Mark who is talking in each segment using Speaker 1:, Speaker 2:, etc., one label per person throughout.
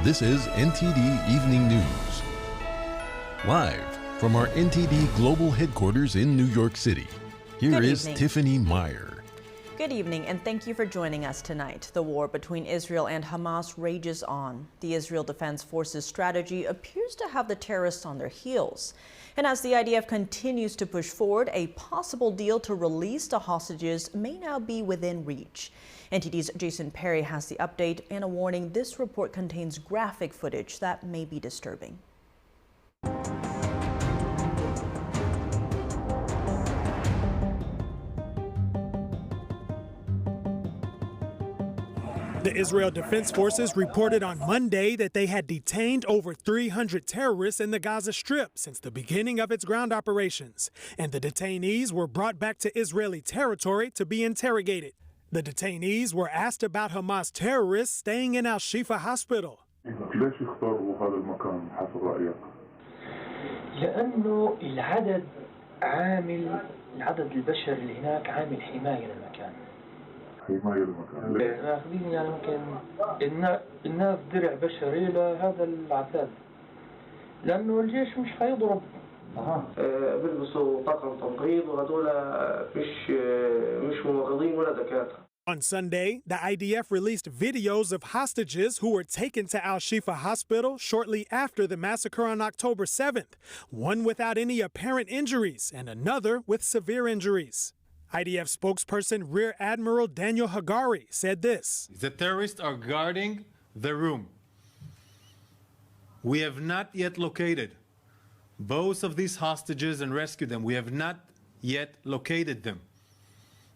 Speaker 1: This is NTD Evening News. Live from our NTD Global Headquarters in New York City, here is Tiffany Meyer.
Speaker 2: Good evening, and thank you for joining us tonight. The war between Israel and Hamas rages on. The Israel Defense Forces strategy appears to have the terrorists on their heels. And as the IDF continues to push forward, a possible deal to release the hostages may now be within reach. NTD's Jason Perry has the update and a warning: this report contains graphic footage that may be disturbing.
Speaker 3: The Israel Defense Forces reported on Monday that they had detained over 300 terrorists in the Gaza Strip since the beginning of its ground operations, and the detainees were brought back to Israeli territory to be interrogated. The detainees were asked about Hamas terrorists staying in Al-Shifa Hospital.
Speaker 4: لأنه العدد البشر اللي هناك عامل حماية للمكان. اخذين يعني ممكن الناس درع بشري لهذا العتاد، لأنه الجيش مش حيضرب. بيلبسوا طاقم تنقيض وهذول مش ممرضين ولا دكاترة.
Speaker 3: On Sunday, the IDF released videos of hostages who were taken to Al-Shifa Hospital shortly after the massacre on October 7th, one without any apparent injuries and another with severe injuries. IDF spokesperson Rear Admiral Daniel Hagari said this:
Speaker 5: "The terrorists are guarding the room. We have not yet located both of these hostages and rescued them. We have not yet located them.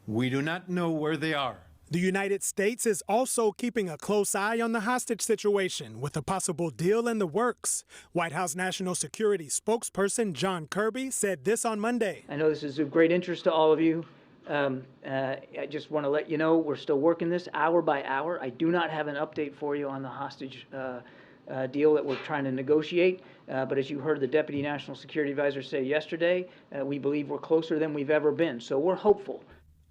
Speaker 5: We do not know where they are."
Speaker 3: The United States is also keeping a close eye on the hostage situation, with a possible deal in the works. White House National Security spokesperson John Kirby said this on Monday.
Speaker 6: "I know this is of great interest to all of you. I just want to let you know we're still working this hour by hour. I do not have an update for you on the hostage deal that we're trying to negotiate. But as you heard the Deputy National Security Advisor say yesterday, we believe we're closer than we've ever been. So we're hopeful."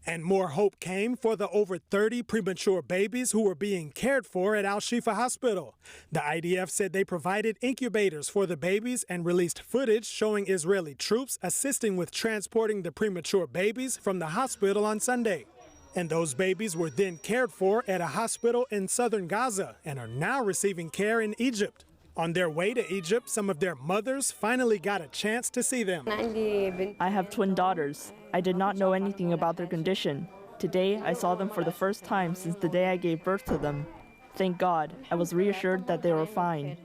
Speaker 3: And more hope came for the over 30 premature babies who were being cared for at Al-Shifa Hospital. The IDF said they provided incubators for the babies and released footage showing Israeli troops assisting with transporting the premature babies from the hospital on Sunday. And those babies were then cared for at a hospital in southern Gaza and are now receiving care in Egypt. On their way to Egypt, some of their mothers finally got a chance to see them.
Speaker 7: "I have twin daughters. I did not know anything about their condition. Today, I saw them for the first time since the day I gave birth to them. Thank God, I was reassured that they were fine.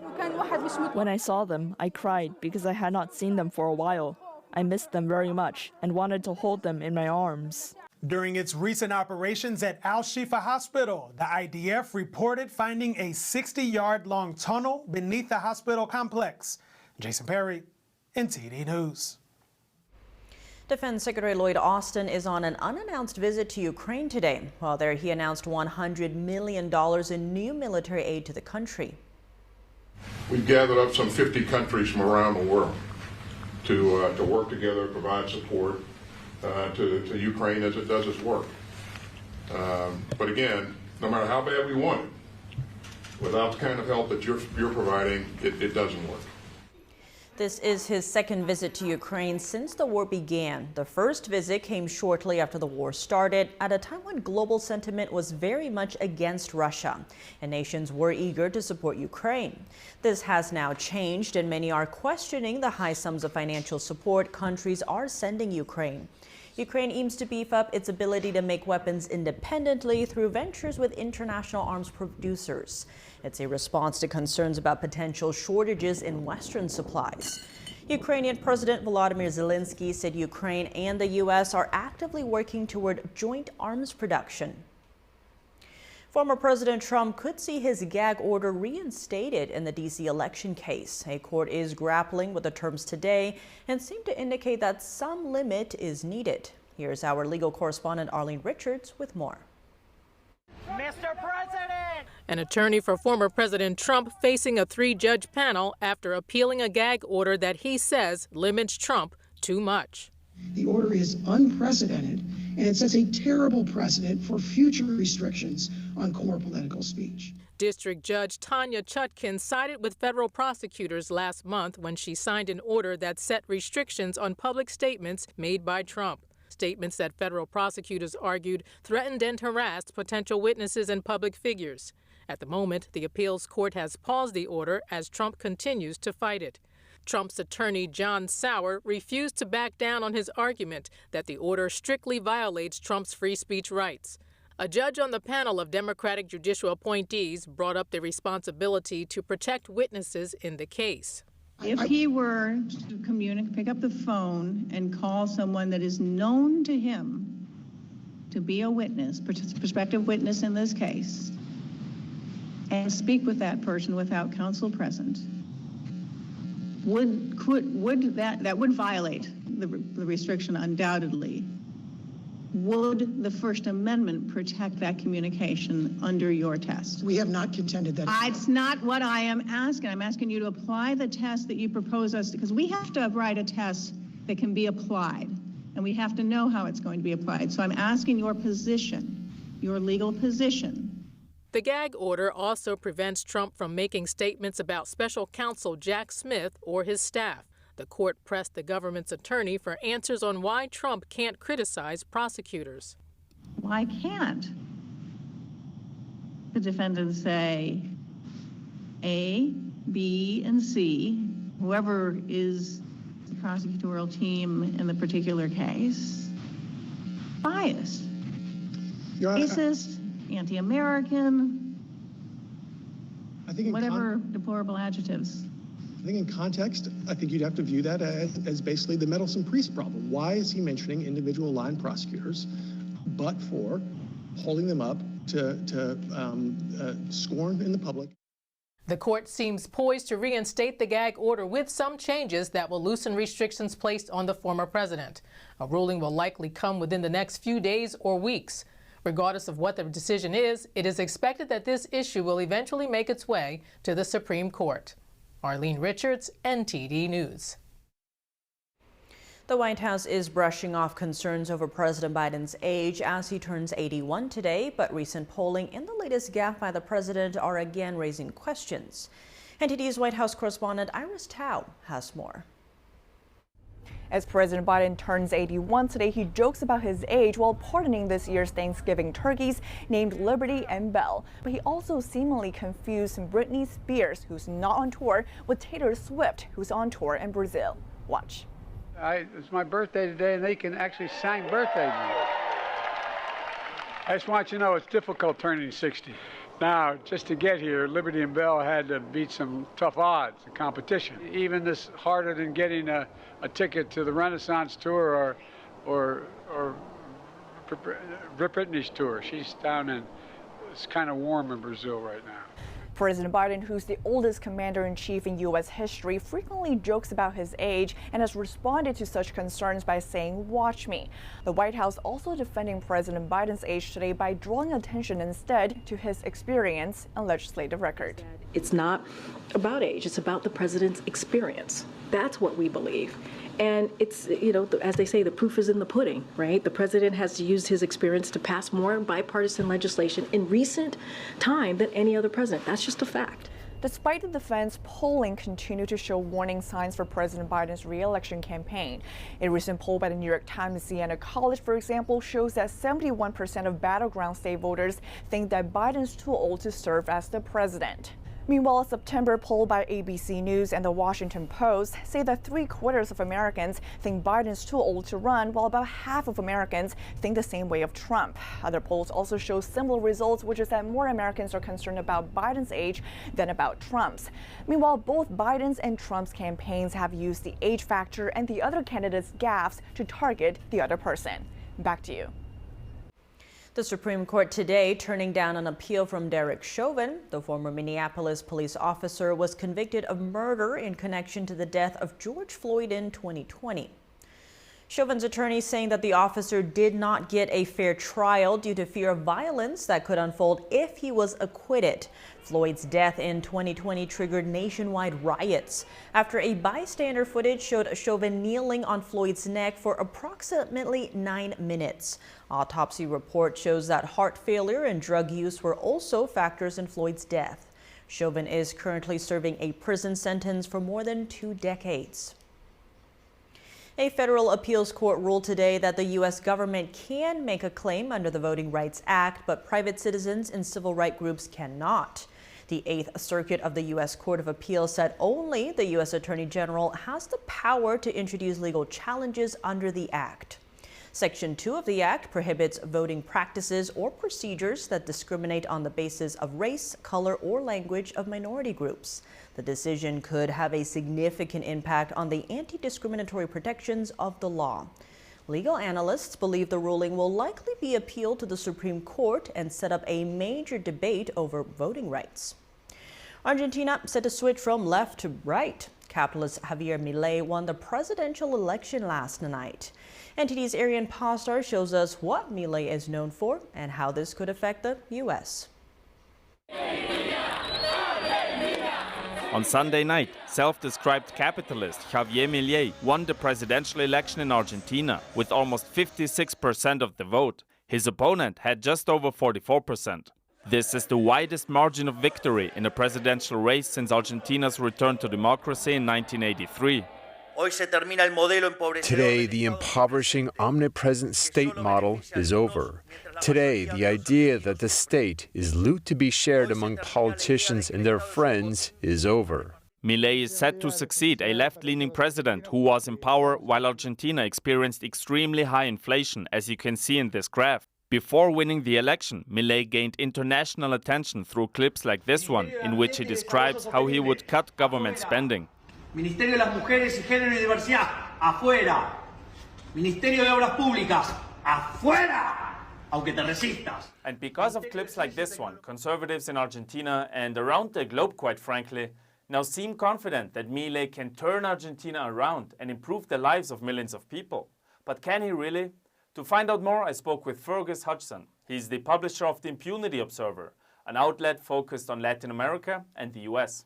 Speaker 7: When I saw them, I cried because I had not seen them for a while. I missed them very much and wanted to hold them in my arms."
Speaker 3: During its recent operations at Al-Shifa Hospital, the IDF reported finding a 60-yard-long tunnel beneath the hospital complex. Jason Perry, NTD News.
Speaker 2: Defense Secretary Lloyd Austin is on an unannounced visit to Ukraine today. While there, he announced $100 million in new military aid to the country.
Speaker 8: We've gathered up some 50 countries from around the world to work together, provide support to Ukraine as it does its work. But again, no matter how bad we want it, without the kind of help that you're providing, it doesn't work.
Speaker 2: This is his second visit to Ukraine since the war began. The first visit came shortly after the war started, at a time when global sentiment was very much against Russia, and nations were eager to support Ukraine. This has now changed, and many are questioning the high sums of financial support countries are sending Ukraine. Ukraine aims to beef up its ability to make weapons independently through ventures with international arms producers. It's a response to concerns about potential shortages in Western supplies. Ukrainian President Volodymyr Zelensky said Ukraine and the U.S. are actively working toward joint arms production. Former President Trump could see his gag order reinstated in the D.C. election case. A court is grappling with the terms today and seemed to indicate that some limit is needed. Here's our legal correspondent Arlene Richards with more.
Speaker 9: Mr. President!
Speaker 10: An attorney for former President Trump facing a 3-judge panel after appealing a gag order that he says limits Trump too much.
Speaker 11: The order is unprecedented and it sets a terrible precedent for future restrictions on core political speech.
Speaker 10: District Judge Tanya Chutkin sided with federal prosecutors last month when she signed an order that set restrictions on public statements made by Trump. Statements that federal prosecutors argued threatened and harassed potential witnesses and public figures. At the moment, the appeals court has paused the order as Trump continues to fight it. Trump's attorney, John Sauer, refused to back down on his argument that the order strictly violates Trump's free speech rights. A judge on the panel of Democratic judicial appointees brought up the responsibility to protect witnesses in the case.
Speaker 12: If he were to pick up the phone and call someone that is known to him to be a witness, prospective witness in this case, and speak with that person without counsel present, that would violate the restriction undoubtedly. Would the First Amendment protect that communication under your test?
Speaker 11: We have not contended that.
Speaker 12: It's not what I am asking. I'm asking you to apply the test that you propose us, because we have to write a test that can be applied, and we have to know how it's going to be applied. So I'm asking your position, your legal position.
Speaker 10: The gag order also prevents Trump from making statements about special counsel Jack Smith or his staff. The court pressed the government's attorney for answers on why Trump can't criticize prosecutors.
Speaker 12: Why can't the defendants say A, B, and C, whoever is the prosecutorial team in the particular case, biased, racist, anti-American, whatever deplorable adjectives?
Speaker 13: I think in context, I think you'd have to view that as basically the meddlesome priest problem. Why is he mentioning individual line prosecutors, but for holding them up to scorn in the public?
Speaker 10: The court seems poised to reinstate the gag order with some changes that will loosen restrictions placed on the former president. A ruling will likely come within the next few days or weeks. Regardless of what the decision is, it is expected that this issue will eventually make its way to the Supreme Court. Arlene Richards, NTD News.
Speaker 2: The White House is brushing off concerns over President Biden's age as he turns 81 today, but recent polling and the latest gaffe by the president are again raising questions. NTD's White House correspondent Iris Tao has more.
Speaker 14: As President Biden turns 81 today, he jokes about his age while pardoning this year's Thanksgiving turkeys named Liberty and Belle. But he also seemingly confused Britney Spears, who's not on tour, with Taylor Swift, who's on tour in Brazil. Watch.
Speaker 15: It's my birthday today, and they can actually sing birthday music. I just want you to know it's difficult turning 60. Now, just to get here, Liberty and Belle had to beat some tough odds in competition. Even this harder than getting a ticket to the Renaissance tour or Britney's tour. She's down in, it's kind of warm in Brazil right now.
Speaker 14: President Biden, who's the oldest commander-in-chief in U.S. history, frequently jokes about his age and has responded to such concerns by saying, "Watch me." The White House also defending President Biden's age today by drawing attention instead to his experience and legislative record.
Speaker 16: It's not about age, it's about the president's experience. That's what we believe. And it's, you know, as they say, the proof is in the pudding, right? The president has used his experience to pass more bipartisan legislation in recent time than any other president. That's just a fact.
Speaker 14: Despite the defense, polling continued to show warning signs for President Biden's re-election campaign. A recent poll by the New York Times and Siena College, for example, shows that 71% of battleground state voters think that Biden's too old to serve as the president. Meanwhile, a September poll by ABC News and the Washington Post say that 3/4 of Americans think Biden's too old to run, while about half of Americans think the same way of Trump. Other polls also show similar results, which is that more Americans are concerned about Biden's age than about Trump's. Meanwhile, both Biden's and Trump's campaigns have used the age factor and the other candidates' gaffes to target the other person. Back to you.
Speaker 2: The Supreme Court today turning down an appeal from Derek Chauvin. The former Minneapolis police officer was convicted of murder in connection to the death of George Floyd in 2020. Chauvin's attorney saying that the officer did not get a fair trial due to fear of violence that could unfold if he was acquitted. Floyd's death in 2020 triggered nationwide riots after a bystander footage showed Chauvin kneeling on Floyd's neck for approximately 9 minutes. Autopsy report shows that heart failure and drug use were also factors in Floyd's death. Chauvin is currently serving a prison sentence for more than 2 decades. A federal appeals court ruled today that the U.S. government can make a claim under the Voting Rights Act, but private citizens and civil rights groups cannot. The 8th Circuit of the U.S. Court of Appeals said only the U.S. Attorney General has the power to introduce legal challenges under the Act. Section 2 of the Act prohibits voting practices or procedures that discriminate on the basis of race, color, or language of minority groups. The decision could have a significant impact on the anti-discriminatory protections of the law. Legal analysts believe the ruling will likely be appealed to the Supreme Court and set up a major debate over voting rights. Argentina set to switch from left to right. Capitalist Javier Milei won the presidential election last night. NTD's Arian Pastar shows us what Milei is known for and how this could affect the U.S.
Speaker 17: On Sunday night, self-described capitalist Javier Milei won the presidential election in Argentina with almost 56% of the vote. His opponent had just over 44%. This is the widest margin of victory in a presidential race since Argentina's return to democracy in 1983.
Speaker 18: Today, the impoverishing, omnipresent state model is over. Today, the idea that the state is loot to be shared among politicians and their friends is over.
Speaker 17: Milei is set to succeed a left-leaning president who was in power while Argentina experienced extremely high inflation, as you can see in this graph. Before winning the election, Milei gained international attention through clips like this one, in which he describes how he would cut government spending.
Speaker 19: Ministerio de las Mujeres y Género y Diversidad, afuera. Ministerio de Obras Públicas, afuera, aunque te resistas.
Speaker 17: And because of clips like this one, conservatives in Argentina and around the globe, quite frankly, now seem confident that Milei can turn Argentina around and improve the lives of millions of people. But can he really? To find out more, I spoke with Fergus Hodgson. He's the publisher of the Impunity Observer, an outlet focused on Latin America and the US.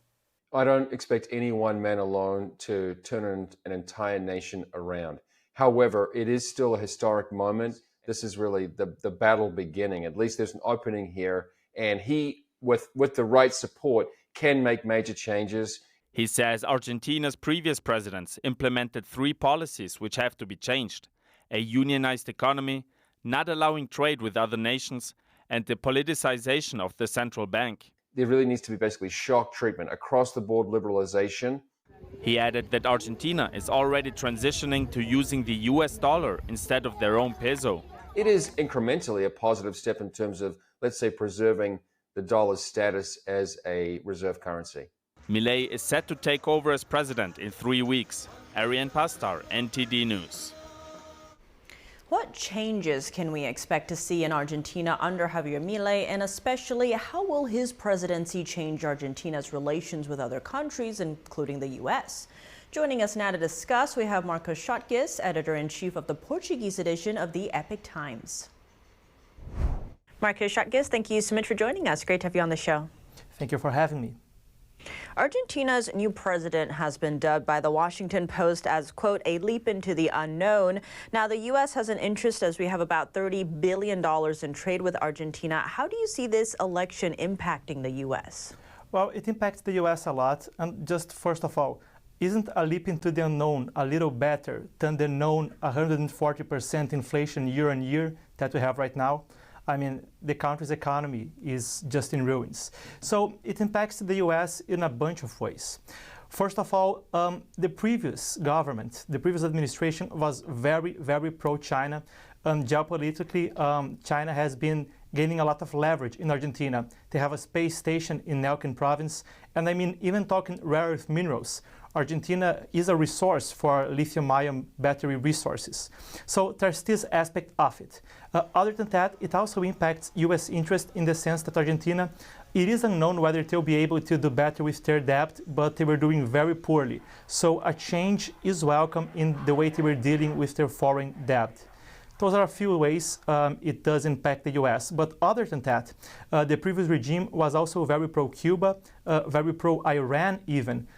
Speaker 20: I don't expect any one man alone to turn an entire nation around. However, it is still a historic moment. This is really the battle beginning. At least there's an opening here, and he, with the right support, can make major changes.
Speaker 17: He says Argentina's previous presidents implemented 3 policies which have to be changed: a unionized economy, not allowing trade with other nations, and the politicization of the central bank.
Speaker 20: There really needs to be basically shock treatment, across-the-board liberalization.
Speaker 17: He added that Argentina is already transitioning to using the US dollar instead of their own peso.
Speaker 20: It is incrementally a positive step in terms of, let's say, preserving the dollar's status as a reserve currency.
Speaker 17: Milei is set to take over as president in 3 weeks. Arian Pastar, NTD News.
Speaker 2: What changes can we expect to see in Argentina under Javier Milei, and especially how will his presidency change Argentina's relations with other countries, including the U.S.? Joining us now to discuss, we have Marcos Schottges, editor-in-chief of the Portuguese edition of the Epoch Times. Marcos Schottges, thank you so much for joining us. Great to have you on the show.
Speaker 21: Thank you for having me.
Speaker 2: Argentina's new president has been dubbed by the Washington Post as, quote, a leap into the unknown. Now, the U.S. has an interest, as we have about $30 billion in trade with Argentina. How do you see this election impacting the U.S.?
Speaker 21: Well, it impacts the U.S. a lot. And just first of all, isn't a leap into the unknown a little better than the known 140% inflation year on year that we have right now? I mean, the country's economy is just in ruins. So it impacts the U.S. in a bunch of ways. First of all, the previous government, the previous administration was very, very pro-China. Geopolitically, China has been gaining a lot of leverage in Argentina. They have a space station in Neuquén province. And I mean, even talking rare earth minerals, Argentina is a resource for lithium-ion battery resources. So there's this aspect of it. Other than that, it also impacts U.S. interest in the sense that Argentina, it is unknown whether they'll be able to do better with their debt, but they were doing very poorly. So a change is welcome in the way they were dealing with their foreign debt. Those are a few ways it does impact the U.S. But other than that, the previous regime was also very pro-Cuba, very pro-Iran even.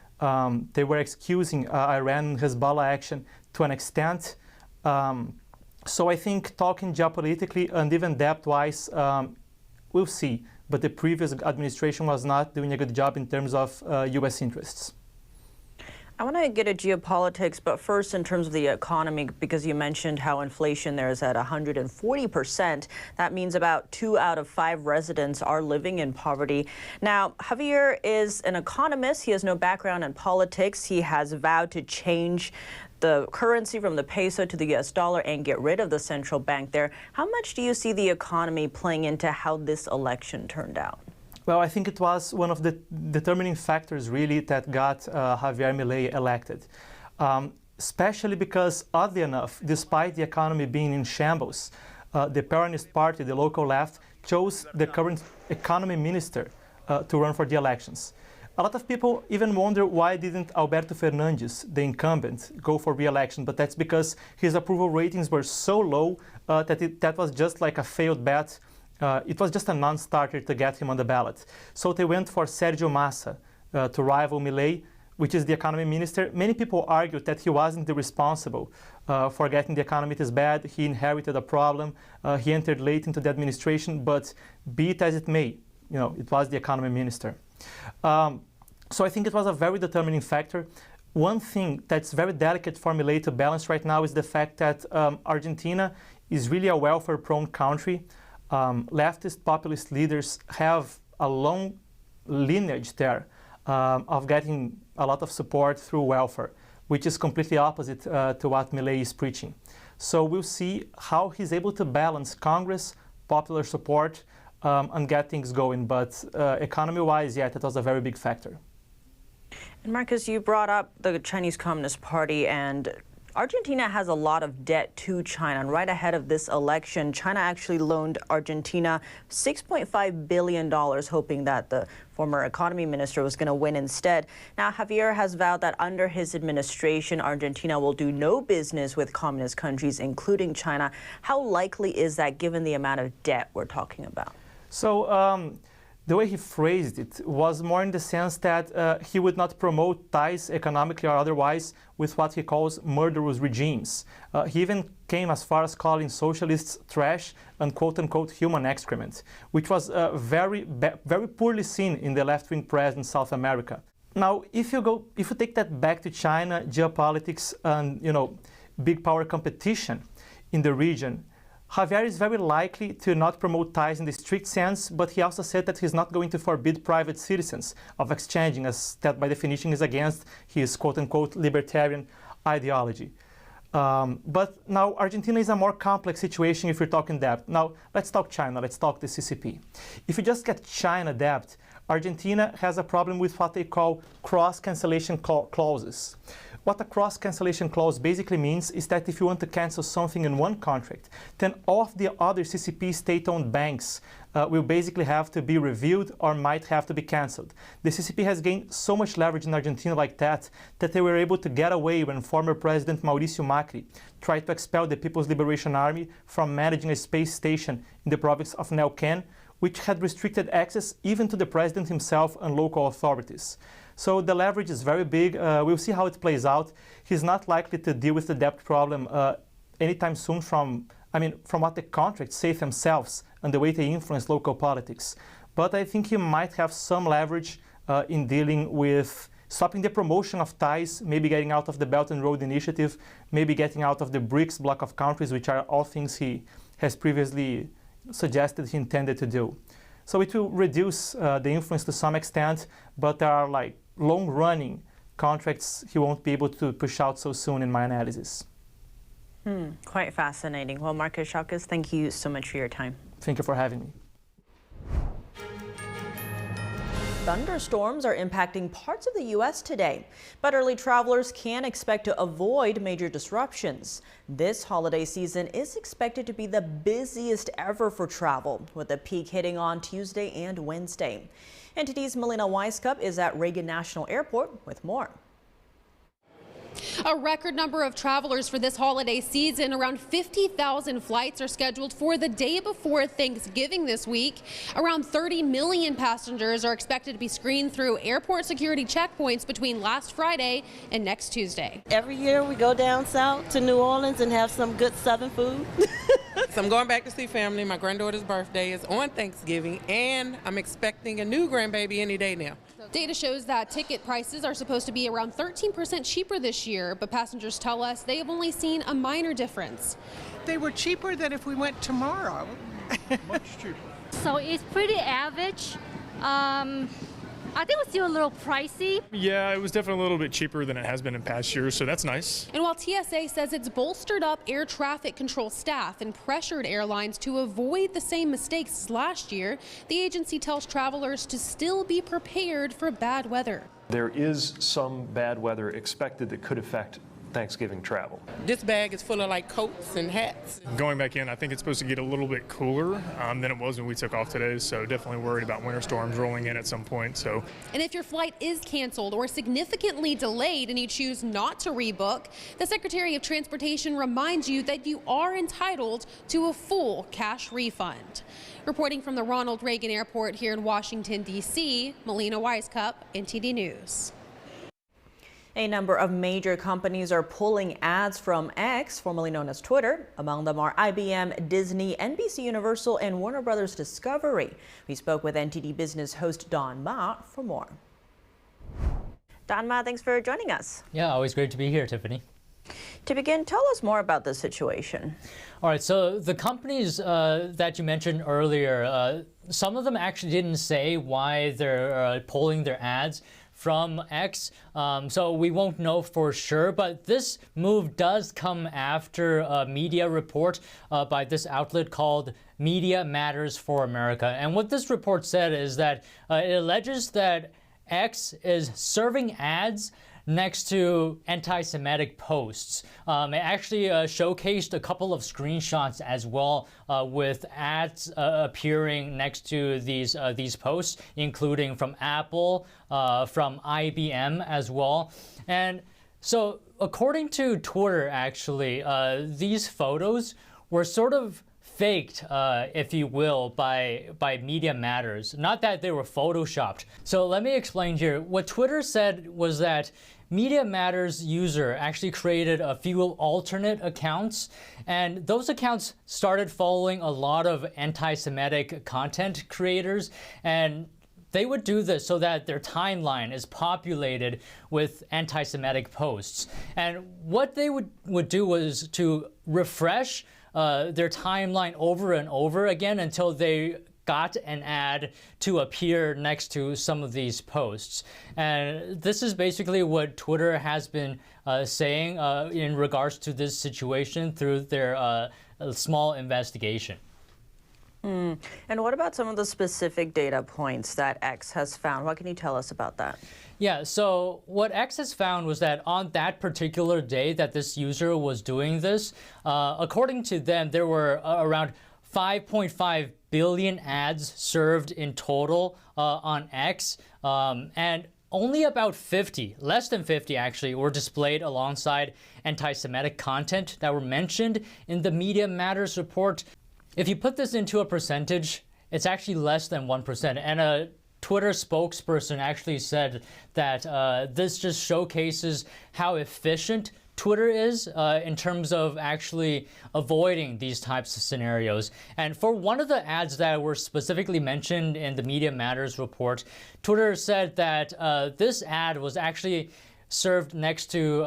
Speaker 21: They were excusing Iran and Hezbollah action to an extent. So I think talking geopolitically and even debt-wise, we'll see. But the previous administration was not doing a good job in terms of U.S. interests.
Speaker 2: I want to get at geopolitics, but first in terms of the economy, because you mentioned how inflation there is at 140%. That means about 2 out of 5 residents are living in poverty. Now, Javier is an economist. He has no background in politics. He has vowed to change the currency from the peso to the U.S. dollar and get rid of the central bank there. How much do you see the economy playing into how this election turned out?
Speaker 21: Well, I think it was one of the determining factors, really, that got Javier Milei elected. Especially because, oddly enough, despite the economy being in shambles, the Peronist Party, the local left, chose the current economy minister to run for the elections. A lot of people even wonder why didn't Alberto Fernandes, the incumbent, go for re-election, but that's because his approval ratings were so low that was just like a failed bet. It was just a non-starter to get him on the ballot. So they went for Sergio Massa to rival Milei, which is the economy minister. Many people argued that he wasn't the responsible for getting the economy this bad. He inherited a problem. He entered late into the administration, but be it as it may, it was the economy minister. So I think it was a very determining factor. One thing that's very delicate for Milei to balance right now is the fact that Argentina is really a welfare-prone country. Leftist populist leaders have a long lineage there of getting a lot of support through welfare, which is completely opposite to what Milei is preaching. So we'll see how he's able to balance Congress, popular support, and get things going. But economy-wise, yeah, that was a very big factor.
Speaker 2: And Marcus, you brought up the Chinese Communist Party, and Argentina has a lot of debt to China. And right ahead of this election, China actually loaned Argentina $6.5 billion, hoping that the former economy minister was going to win instead. Now, Javier has vowed that under his administration, Argentina will do no business with communist countries, including China. How likely is that given the amount of debt we're talking about?
Speaker 21: So the way he phrased it was more in the sense that he would not promote ties economically or otherwise with what he calls murderous regimes. He even came as far as calling socialists trash and quote-unquote human excrement, which was very poorly seen in the left-wing press in South America. Now, if you take that back to China, geopolitics and big power competition in the region, Javier is very likely to not promote ties in the strict sense, but he also said that he's not going to forbid private citizens of exchanging, as that by definition is against his quote-unquote libertarian ideology. But now Argentina is a more complex situation if you're talking debt. Now let's talk China, let's talk the CCP. If you just get China debt, Argentina has a problem with what they call cross-cancellation clauses. What a cross-cancellation clause basically means is that if you want to cancel something in one contract, then all of the other CCP state-owned banks will basically have to be reviewed or might have to be cancelled. The CCP has gained so much leverage in Argentina like that they were able to get away when former President Mauricio Macri tried to expel the People's Liberation Army from managing a space station in the province of Neuquén, which had restricted access even to the president himself and local authorities. So the leverage is very big. We'll see how it plays out. He's not likely to deal with the debt problem anytime soon from what the contracts say themselves and the way they influence local politics. But I think he might have some leverage in dealing with stopping the promotion of ties, maybe getting out of the Belt and Road Initiative, maybe getting out of the BRICS bloc of countries, which are all things he has previously suggested he intended to do. So it will reduce the influence to some extent, but there are long-running contracts he won't be able to push out so soon in my analysis.
Speaker 2: Quite fascinating. Well, Marcus Chauvin, thank you so much for your time.
Speaker 21: Thank you for having me.
Speaker 2: thunderstorms are impacting parts of the U.S. today, but early travelers can expect to avoid major disruptions. This holiday season is expected to be the busiest ever for travel, with the peak hitting on Tuesday and Wednesday. NTD's Melina Weiskup is at Reagan National Airport with more.
Speaker 1: A record number of travelers for this holiday season. Around 50,000 flights are scheduled for the day before Thanksgiving this week. Around 30 million passengers are expected to be screened through airport security checkpoints between last Friday and next Tuesday.
Speaker 22: Every year we go down south to New Orleans and have some good Southern food.
Speaker 23: So I'm going back to see family. My granddaughter's birthday is on Thanksgiving, and I'm expecting a new grandbaby any day now.
Speaker 1: Data shows that ticket prices are supposed to be around 13% cheaper this year, but passengers tell us they have only seen a minor difference.
Speaker 24: They were cheaper than if we went tomorrow.
Speaker 25: Much cheaper.
Speaker 26: So it's pretty average. I think it's still a little pricey.
Speaker 27: Yeah, it was definitely a little bit cheaper than it has been in past years, so that's nice.
Speaker 1: And while TSA says it's bolstered up air traffic control staff and pressured airlines to avoid the same mistakes as last year, the agency tells travelers to still be prepared for bad weather.
Speaker 28: There is some bad weather expected that could affect Thanksgiving travel.
Speaker 23: This bag is full of like coats and hats.
Speaker 27: Going back in, I think it's supposed to get a little bit cooler than it was when we took off today, so definitely worried about winter storms rolling in at some point.
Speaker 1: And if your flight is canceled or significantly delayed and you choose not to rebook, the Secretary of Transportation reminds you that you are entitled to a full cash refund. Reporting from the Ronald Reagan Airport here in Washington, D.C., Melina Weiskup, NTD News.
Speaker 2: A number of major companies are pulling ads from X, formerly known as Twitter. Among them are IBM, Disney, NBC Universal, and Warner Brothers Discovery. We spoke with NTD Business host Don Ma for more. Don Ma, thanks for joining us.
Speaker 29: Yeah, always great to be here, Tiffany.
Speaker 2: To begin, tell us more about this situation.
Speaker 29: All right, so the companies that you mentioned earlier, some of them actually didn't say why they're pulling their ads from X, so we won't know for sure, but this move does come after a media report by this outlet called Media Matters for America. And what this report said is that it alleges that X is serving ads next to anti-Semitic posts. It actually showcased a couple of screenshots as well with ads appearing next to these posts, including from Apple, from IBM as well. And so according to Twitter, actually, these photos were sort of faked, if you will, by Media Matters. Not that they were photoshopped. So let me explain here. What Twitter said was that Media Matters user actually created a few alternate accounts, and those accounts started following a lot of anti-Semitic content creators, and they would do this so that their timeline is populated with anti-Semitic posts. And what they would do was to refresh their timeline over and over again until they got an ad to appear next to some of these posts. And this is basically what Twitter has been saying in regards to this situation through their small investigation.
Speaker 2: And what about some of the specific data points that X has found? What can you tell us about that?
Speaker 29: Yeah, so what X has found was that on that particular day that this user was doing this, according to them, there were around 5.5 billion ads served in total on X, and only about 50, less than 50 actually, were displayed alongside anti-Semitic content that were mentioned in the Media Matters report. If you put this into a percentage, it's actually less than 1%. And a Twitter spokesperson actually said that this just showcases how efficient Twitter is in terms of actually avoiding these types of scenarios. And for one of the ads that were specifically mentioned in the Media Matters report, Twitter said that this ad was actually served next to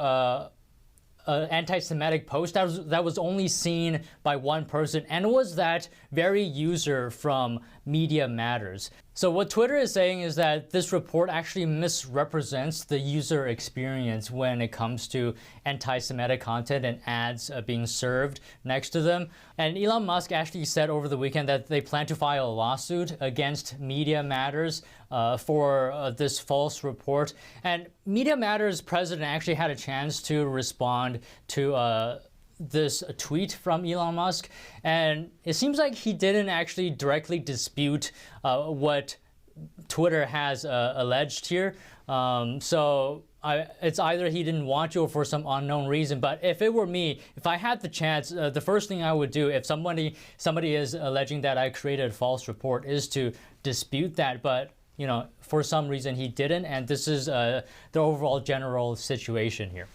Speaker 29: an anti-Semitic post that was only seen by one person, and it was that very user from Media Matters. So what Twitter is saying is that this report actually misrepresents the user experience when it comes to anti-Semitic content and ads being served next to them. And Elon Musk actually said over the weekend that they plan to file a lawsuit against Media Matters for this false report. And Media Matters president actually had a chance to respond to this tweet from Elon Musk, and it seems like he didn't actually directly dispute what Twitter has alleged here. So it's either he didn't want to or for some unknown reason. But if it were me, if I had the chance, the first thing I would do if somebody is alleging that I created a false report is to dispute that. But you know, for some reason he didn't, and this is the overall general situation here.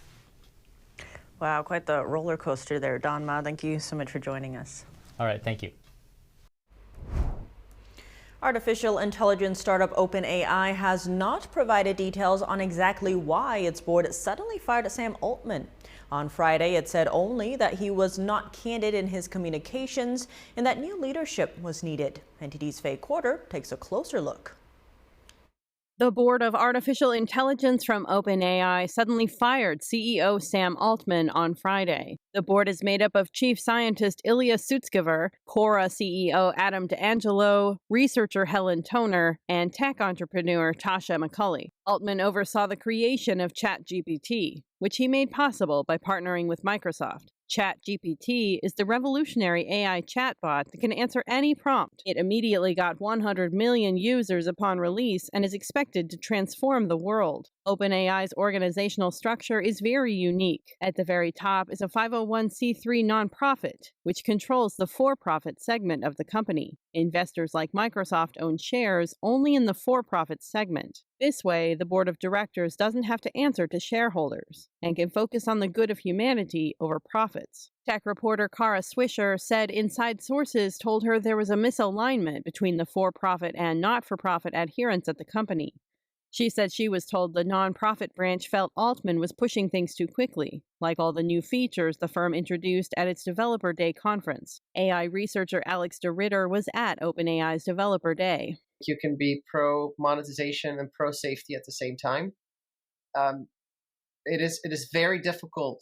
Speaker 2: Wow, quite the roller coaster there, Don Ma. Thank you so much for joining us.
Speaker 29: All right, thank you.
Speaker 2: Artificial intelligence startup OpenAI has not provided details on exactly why its board suddenly fired Sam Altman. On Friday, it said only that he was not candid in his communications and that new leadership was needed. NTD's Faye Quarter takes a closer look.
Speaker 3: The board of artificial intelligence from OpenAI suddenly fired CEO Sam Altman on Friday. The board is made up of chief scientist Ilya Sutskever, Quora CEO Adam D'Angelo, researcher Helen Toner, and tech entrepreneur Tasha McCulley. Altman oversaw the creation of ChatGPT, which he made possible by partnering with Microsoft. ChatGPT is the revolutionary AI chatbot that can answer any prompt. It immediately got 100 million users upon release and is expected to transform the world. OpenAI's organizational structure is very unique. At the very top is a 501c3 nonprofit, which controls the for-profit segment of the company. Investors like Microsoft own shares only in the for-profit segment. This way, the board of directors doesn't have to answer to shareholders and can focus on the good of humanity over profits. Tech reporter Kara Swisher said inside sources told her there was a misalignment between the for-profit and not-for-profit adherents at the company. She said she was told the nonprofit branch felt Altman was pushing things too quickly, like all the new features the firm introduced at its Developer Day conference. AI researcher Alex DeRitter was at OpenAI's Developer Day.
Speaker 4: You can be pro-monetization and pro-safety at the same time. It is very difficult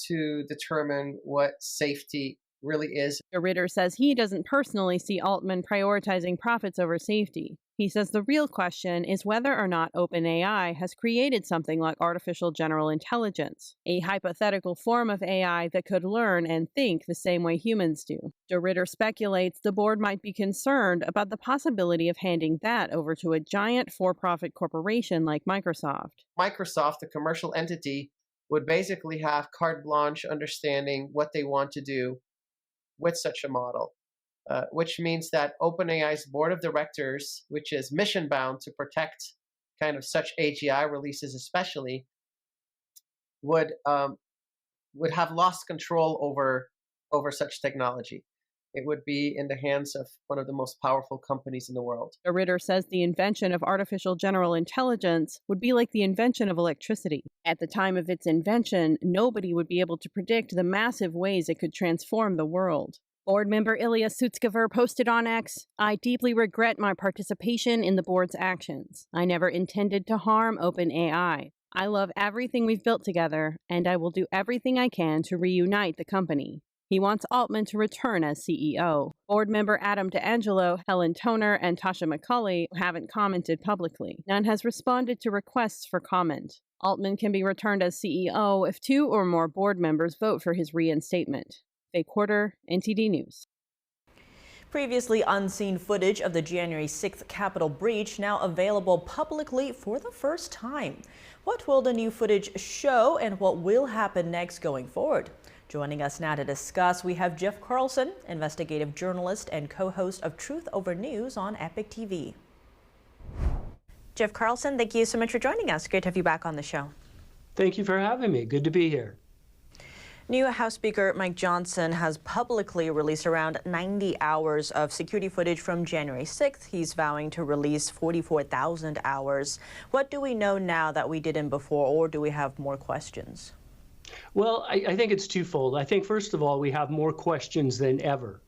Speaker 4: to determine what safety really is.
Speaker 3: DeRitter says he doesn't personally see Altman prioritizing profits over safety. He says the real question is whether or not OpenAI has created something like artificial general intelligence, a hypothetical form of AI that could learn and think the same way humans do. DeRitter speculates the board might be concerned about the possibility of handing that over to a giant for-profit corporation like Microsoft.
Speaker 4: Microsoft, the commercial entity, would basically have carte blanche understanding what they want to do with such a model. Which means that OpenAI's board of directors, which is mission-bound to protect kind of such AGI releases especially, would have lost control over such technology. It would be in the hands of one of the most powerful companies in the world.
Speaker 3: DeRitter says the invention of artificial general intelligence would be like the invention of electricity. At the time of its invention, nobody would be able to predict the massive ways it could transform the world. Board member Ilya Sutskever posted on X, "I deeply regret my participation in the board's actions. I never intended to harm OpenAI. I love everything we've built together, and I will do everything I can to reunite the company." He wants Altman to return as CEO. Board member Adam D'Angelo, Helen Toner, and Tasha McCulley haven't commented publicly. None has responded to requests for comment. Altman can be returned as CEO if 2 or more board members vote for his reinstatement. Faye Quarter, NTD News.
Speaker 2: Previously unseen footage of the January 6th Capitol breach now available publicly for the first time. What will the new footage show and what will happen next going forward? Joining us now to discuss, we have Jeff Carlson, investigative journalist and co-host of Truth Over News on Epic TV. Jeff Carlson, thank you so much for joining us. Great to have you back on the show.
Speaker 5: Thank you for having me. Good to be here.
Speaker 2: New House Speaker Mike Johnson has publicly released around 90 hours of security footage from January 6th. He's vowing to release 44,000 hours. What do we know now that we didn't before, or do we have more questions?
Speaker 5: Well, I think it's twofold. I think, first of all, we have more questions than ever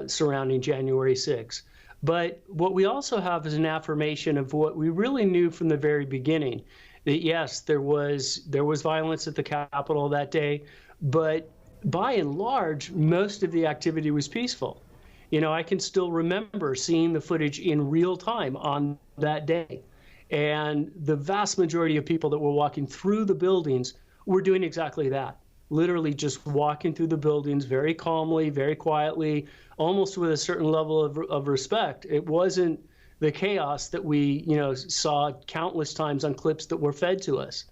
Speaker 5: surrounding January 6th. But what we also have is an affirmation of what we really knew from the very beginning, that yes, there was violence at the Capitol that day, but by and large, most of the activity was peaceful. You know, I can still remember seeing the footage in real time on that day. And the vast majority of people that were walking through the buildings were doing exactly that. Literally just walking through the buildings very calmly, very quietly, almost with a certain level of respect. It wasn't the chaos that we, saw countless times on clips that were fed to us.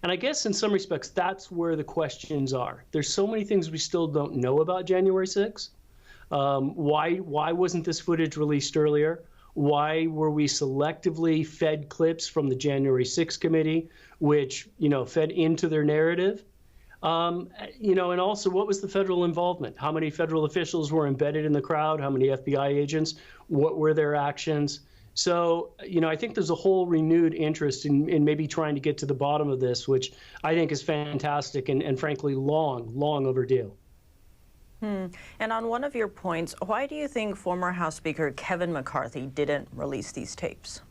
Speaker 5: And I guess in some respects, that's where the questions are. There's so many things we still don't know about January 6th. Why wasn't this footage released earlier? Why were we selectively fed clips from the January 6th committee, which, fed into their narrative? And also, what was the federal involvement? How many federal officials were embedded in the crowd? How many FBI agents? What were their actions? So, I think there's a whole renewed interest in maybe trying to get to the bottom of this, which I think is fantastic and frankly, long overdue.
Speaker 2: And on one of your points, why do you think former House Speaker Kevin McCarthy didn't release these tapes?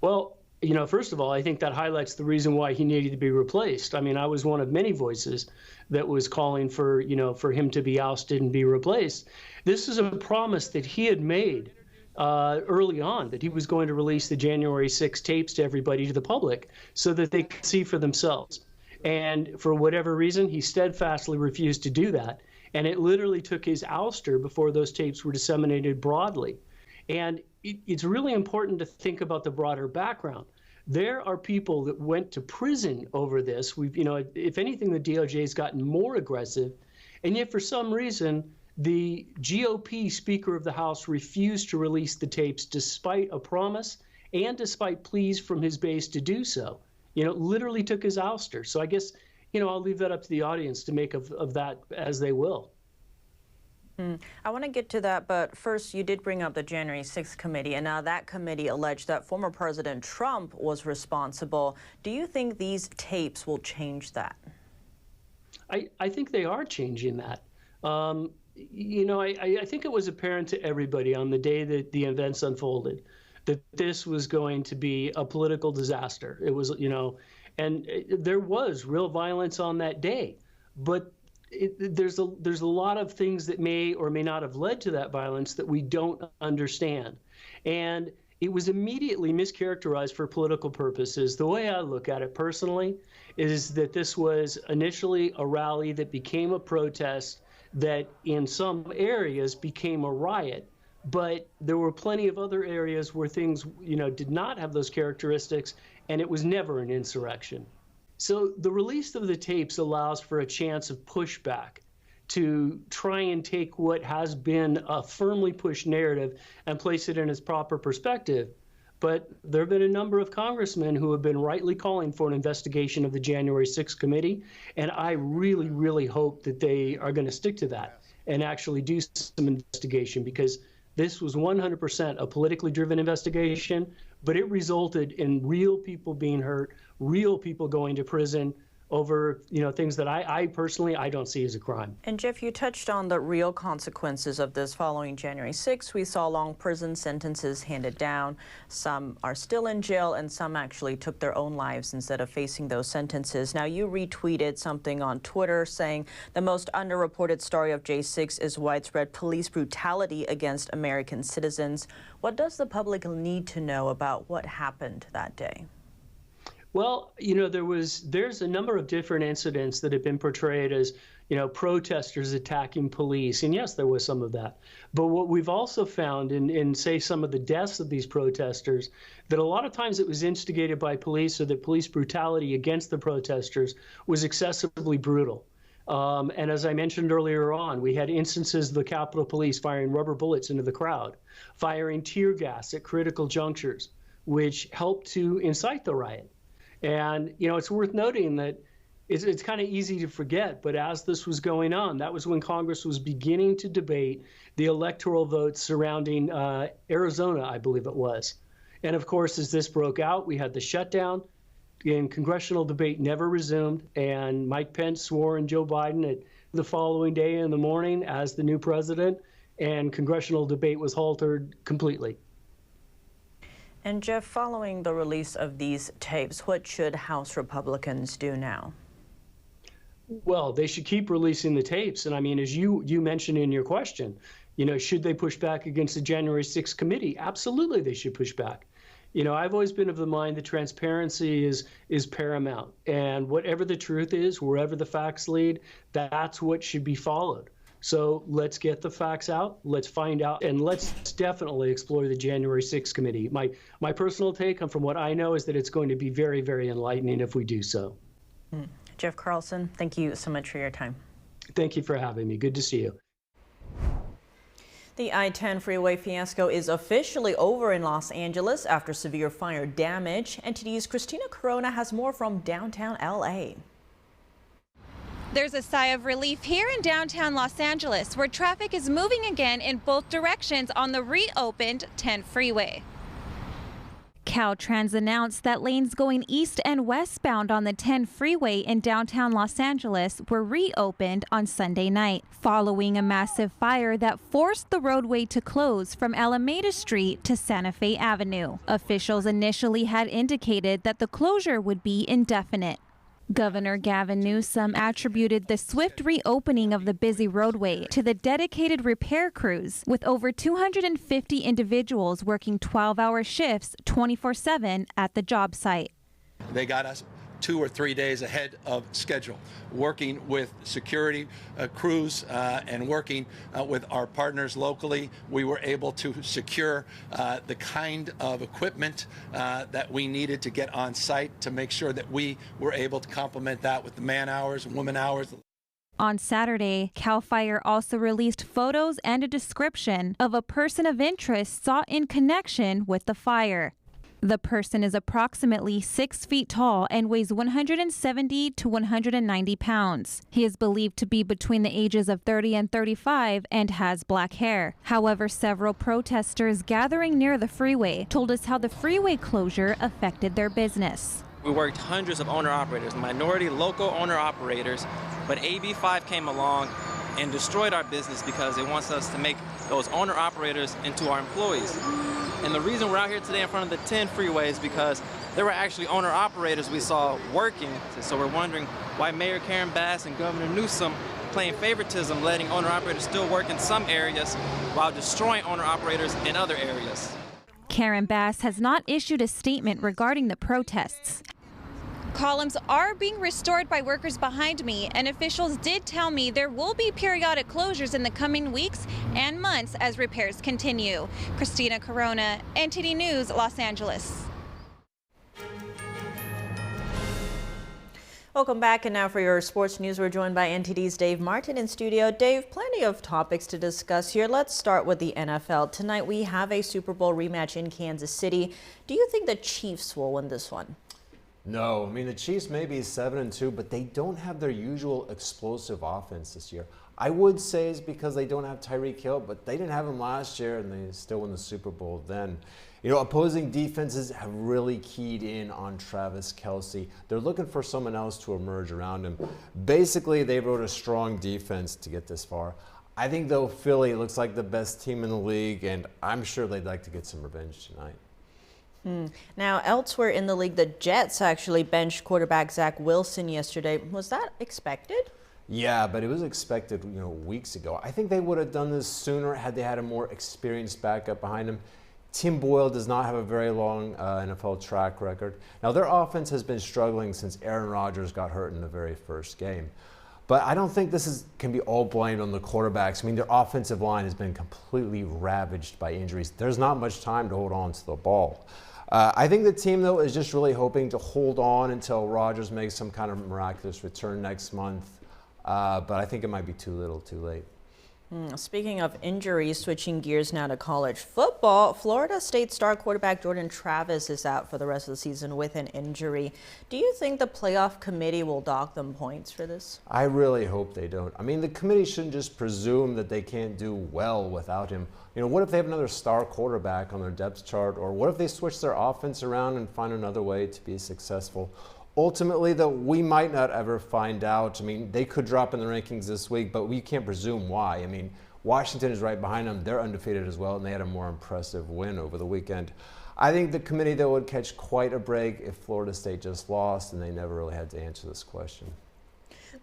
Speaker 5: Well, first of all, I think that highlights the reason why he needed to be replaced. I mean, I was one of many voices that was calling for, for him to be ousted and be replaced. This is a promise that he had made early on, that he was going to release the January 6 tapes to everybody, to the public, so that they could see for themselves. And for whatever reason, he steadfastly refused to do that. And it literally took his ouster before those tapes were disseminated broadly. And it's really important to think about the broader background. There are people that went to prison over this. If anything, the DOJ has gotten more aggressive. And yet, for some reason, the GOP Speaker of the House refused to release the tapes despite a promise and despite pleas from his base to do so. Literally took his ouster. So I guess, I'll leave that up to the audience to make of that as they will.
Speaker 2: I want to get to that, but first, you did bring up the January 6th committee, and now that committee alleged that former President Trump was responsible. Do you think these tapes will change that?
Speaker 5: I think they are changing that. I think it was apparent to everybody on the day that the events unfolded that this was going to be a political disaster. It was, and there was real violence on that day, but there's a lot of things that may or may not have led to that violence that we don't understand. And it was immediately mischaracterized for political purposes. The way I look at it personally is that this was initially a rally that became a protest that in some areas became a riot. But there were plenty of other areas where things, did not have those characteristics, and it was never an insurrection. So the release of the tapes allows for a chance of pushback to try and take what has been a firmly pushed narrative and place it in its proper perspective. But there have been a number of congressmen who have been rightly calling for an investigation of the January 6th committee, and I really, really hope that they are going to stick to that and actually do some investigation, because this was 100% a politically driven investigation, but it resulted in real people being hurt, real people going to prison over, things that I personally don't see as a crime.
Speaker 2: And Jeff, you touched on the real consequences of this following January 6th. We saw long prison sentences handed down. Some are still in jail, and some actually took their own lives instead of facing those sentences. Now, you retweeted something on Twitter saying the most underreported story of J6 is widespread police brutality against American citizens. What does the public need to know about what happened that day?
Speaker 5: Well, there's a number of different incidents that have been portrayed as, protesters attacking police. And yes, there was some of that. But what we've also found in say, some of the deaths of these protesters, that a lot of times it was instigated by police, or that police brutality against the protesters was excessively brutal. And as I mentioned earlier on, we had instances of the Capitol Police firing rubber bullets into the crowd, firing tear gas at critical junctures, which helped to incite the riot. And, it's worth noting that it's kind of easy to forget, but as this was going on, that was when Congress was beginning to debate the electoral votes surrounding Arizona, I believe it was. And of course, as this broke out, we had the shutdown, and congressional debate never resumed, and Mike Pence swore in Joe Biden at the following day in the morning as the new president. and congressional debate was halted completely.
Speaker 2: And Jeff, following the release of these tapes, what should House Republicans do now?
Speaker 5: Well, they should keep releasing the tapes. And I mean, as you mentioned in your question, should they push back against the January 6th committee? Absolutely, they should push back. I've always been of the mind that transparency is paramount. And whatever the truth is, wherever the facts lead, that's what should be followed. So let's get the facts out, let's find out, and let's definitely explore the January 6th committee. My personal take from what I know is that it's going to be very, very enlightening if we do so.
Speaker 2: Jeff Carlson, thank you so much for your time.
Speaker 5: Thank you for having me. Good to see you.
Speaker 2: The I-10 freeway fiasco is officially over in Los Angeles after severe fire damage. NTD's Christina Corona has more from downtown LA.
Speaker 6: There's a sigh of relief here in downtown Los Angeles, where traffic is moving again in both directions on the reopened 10 freeway. Caltrans announced that lanes going east and westbound on the 10 freeway in downtown Los Angeles were reopened on Sunday night, following a massive fire that forced the roadway to close from Alameda Street to Santa Fe Avenue. Officials initially had indicated that the closure would be indefinite. Governor Gavin Newsom attributed the swift reopening of the busy roadway to the dedicated repair crews, with over 250 individuals working 12-hour shifts 24/7 at the job site.
Speaker 7: They got us 2 or 3 days ahead of schedule, working with security crews and working with our partners locally. We were able to secure the kind of equipment that we needed to get on site to make sure that we were able to complement that with the man hours and woman hours.
Speaker 6: On Saturday, CAL FIRE also released photos and a description of a person of interest sought in connection with the fire. The person is approximately 6 feet tall and weighs 170 to 190 pounds. He is believed to be between the ages of 30 and 35 and has black hair. However, several protesters gathering near the freeway told us how the freeway closure affected their business.
Speaker 8: We worked hundreds of owner-operators, minority local owner-operators, but AB5 came along and destroyed our business because it wants us to make those owner-operators into our employees. And the reason we're out here today in front of the 10 freeway is because there were actually owner-operators we saw working. So we're wondering why Mayor Karen Bass and Governor Newsom playing favoritism, letting owner-operators still work in some areas while destroying owner-operators in other areas.
Speaker 6: Karen Bass has not issued a statement regarding the protests. Columns are being restored by workers behind me, and officials did tell me there will be periodic closures in the coming weeks and months as repairs continue. Christina Corona, NTD News, Los Angeles.
Speaker 2: Welcome back, and now for your sports news, we're joined by NTD's Dave Martin in studio. Dave, plenty of topics to discuss here. Let's start with the NFL. Tonight we have a Super Bowl rematch in Kansas City. Do you think the Chiefs will win this one?
Speaker 9: No, I mean, the Chiefs may be 7-2, but they don't have their usual explosive offense this year. I would say it's because they don't have Tyreek Hill, but they didn't have him last year, and they still won the Super Bowl then. Opposing defenses have really keyed in on Travis Kelce. They're looking for someone else to emerge around him. Basically, they wrote a strong defense to get this far. I think, though, Philly looks like the best team in the league, and I'm sure they'd like to get some revenge tonight.
Speaker 2: Now, elsewhere in the league, the Jets actually benched quarterback Zach Wilson yesterday. Was that expected?
Speaker 9: Yeah, but it was expected, weeks ago. I think they would have done this sooner had they had a more experienced backup behind him. Tim Boyle does not have a very long NFL track record. Now, their offense has been struggling since Aaron Rodgers got hurt in the very first game. But I don't think this can be all blamed on the quarterbacks. I mean, their offensive line has been completely ravaged by injuries. There's not much time to hold on to the ball. I think the team, though, is just really hoping to hold on until Rodgers makes some kind of miraculous return next month. But I think it might be too little, too late.
Speaker 2: Speaking of injuries, switching gears now to college football, Florida State star quarterback Jordan Travis is out for the rest of the season with an injury. Do you think the playoff committee will dock them points for this?
Speaker 9: I really hope they don't. I mean, the committee shouldn't just presume that they can't do well without him. What if they have another star quarterback on their depth chart? Or what if they switch their offense around and find another way to be successful? Ultimately, though, we might not ever find out. I mean, they could drop in the rankings this week, but we can't presume why. I mean, Washington is right behind them. They're undefeated as well, and they had a more impressive win over the weekend. I think the committee, though, would catch quite a break if Florida State just lost and they never really had to answer this question.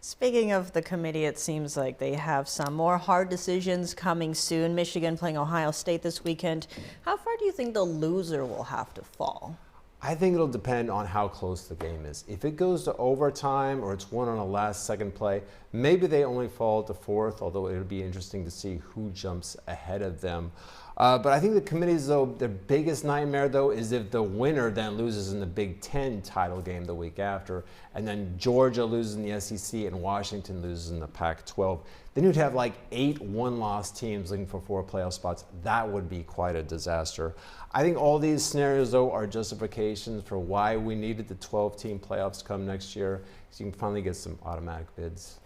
Speaker 2: Speaking of the committee, it seems like they have some more hard decisions coming soon. Michigan playing Ohio State this weekend. How far do you think the loser will have to fall?
Speaker 9: I think it'll depend on how close the game is. If it goes to overtime or it's won on a last-second play, maybe they only fall to fourth, although it'll be interesting to see who jumps ahead of them. But I think the committee's, though, their biggest nightmare, though, is if the winner then loses in the Big Ten title game the week after, and then Georgia loses in the SEC and Washington loses in the Pac-12. Then you'd have like 8 one-loss teams looking for 4 playoff spots. That would be quite a disaster. I think all these scenarios, though, are justifications for why we needed the 12-team playoffs come next year, so you can finally get some automatic bids.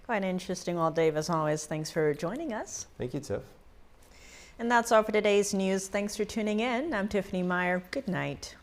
Speaker 2: Quite interesting. Well, Dave, as always, thanks for joining us.
Speaker 9: Thank you, Tiff.
Speaker 2: And that's all for today's news. Thanks for tuning in. I'm Tiffany Meyer. Good night.